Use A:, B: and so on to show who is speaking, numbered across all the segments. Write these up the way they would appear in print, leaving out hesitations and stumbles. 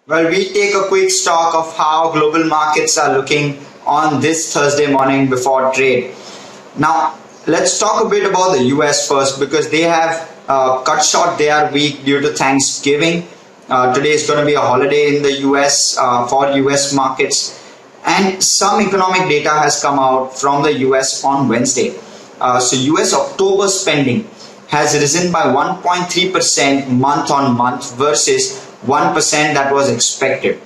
A: Well, we take a quick stock of how global markets are looking on this Thursday morning before trade. Now, let's talk a bit about the US first because they have cut short their week due to Thanksgiving. Today is going to be a holiday in the US for US markets, and some economic data has come out from the US on Wednesday. So, US October spending has risen by 1.3% month on month versus 1% that was expected.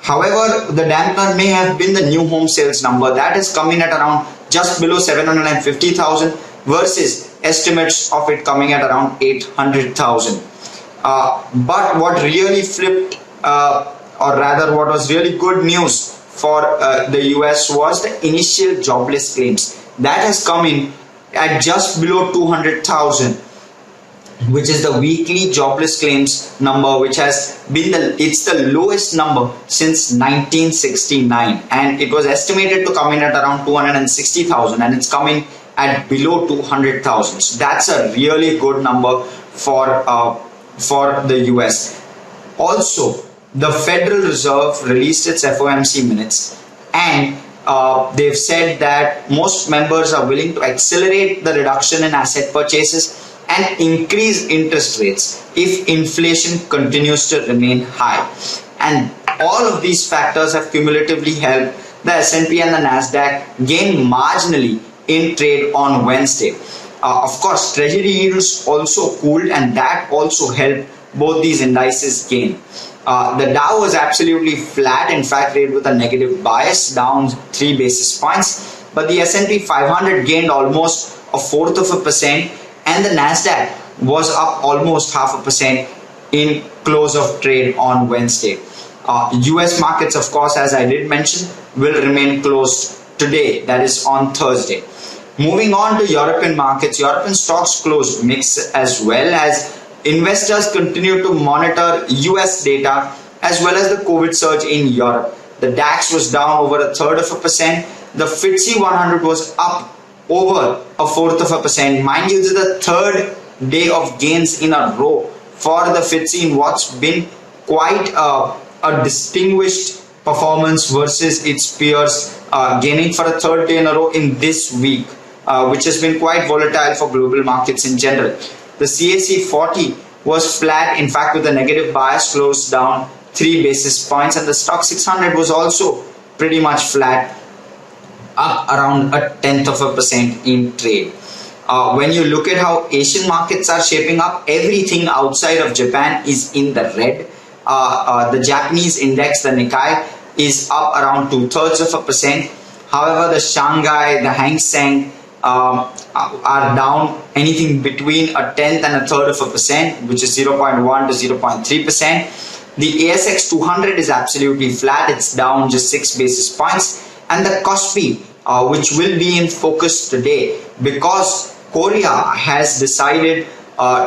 A: However, the dampener may have been the new home sales number that is coming at around just below 750,000 versus estimates of it coming at around 800,000. But what really flipped, or rather what was really good news for the US was the initial jobless claims. That has come in at just below 200,000, which is the weekly jobless claims number, which has been it's the lowest number since 1969, and it was estimated to come in at around 260,000, and it's coming at below 200,000. So that's a really good number for the US. Also, the Federal Reserve released its FOMC minutes, and they've said that most members are willing to accelerate the reduction in asset purchases and increase interest rates if inflation continues to remain high. And all of these factors have cumulatively helped the S&P and the Nasdaq gain marginally in trade on Wednesday. Of course, treasury yields also cooled, and that also helped both these indices gain. The Dow was absolutely flat, in fact traded with a negative bias, down 3 basis points, but the S&P 500 gained almost 0.25%, and the Nasdaq was up almost 0.5% in close of trade on Wednesday. US markets, of course, as I did mention, will remain closed today, that is on Thursday. Moving on to European markets, European stocks closed mixed as well as investors continue to monitor US data as well as the COVID surge in Europe. The DAX was down over 1/3%. The FTSE 100 was up over 1/4%. Mind you, this is the third day of gains in a row for the FTSE in what's been quite a distinguished performance versus its peers, gaining for a third day in a row in this week, which has been quite volatile for global markets in general. The CAC 40 was flat, in fact with a negative bias, closed down 3 basis points, and the stock 600 was also pretty much flat, up around 0.1% in trade. When you look at how Asian markets are shaping up, everything outside of Japan is in the red. The Japanese index, the Nikkei, is up around 2/3%. However, the Shanghai, the Hang Seng are down anything between 1/10 and 1/3%, which is 0.1 to 0.3%. The ASX 200 is absolutely flat, it's down just 6 basis points. And the Kospi, which will be in focus today because Korea has decided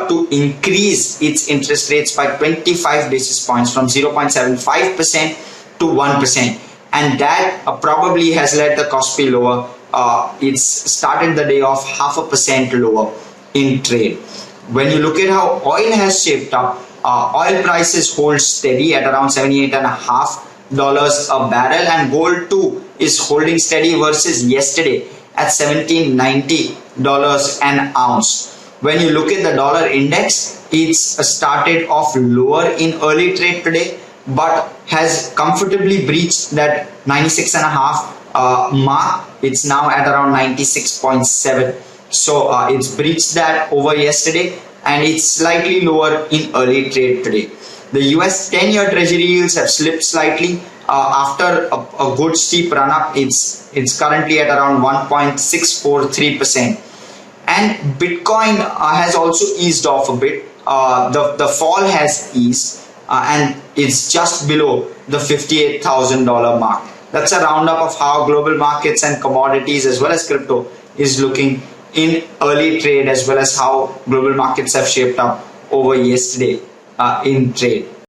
A: to increase its interest rates by 25 basis points from 0.75% to 1%, and that probably has led the Kospi lower. It's started the day off 0.5% lower in trade. When you look at how oil has shaped up, oil prices hold steady at around $78.5 a barrel, and gold too is holding steady versus yesterday at $17.90 an ounce. When you look at the dollar index, it's started off lower in early trade today, but has comfortably breached that 96.5 mark. It's now at around 96.7. So it's breached that over yesterday, and it's slightly lower in early trade today. The US 10-year treasury yields have slipped slightly after a good steep run up. It's currently at around 1.643%. And Bitcoin has also eased off a bit. The fall has eased, and it's just below the $58,000 mark. That's a roundup of how global markets and commodities as well as crypto is looking in early trade, as well as how global markets have shaped up over yesterday in trade.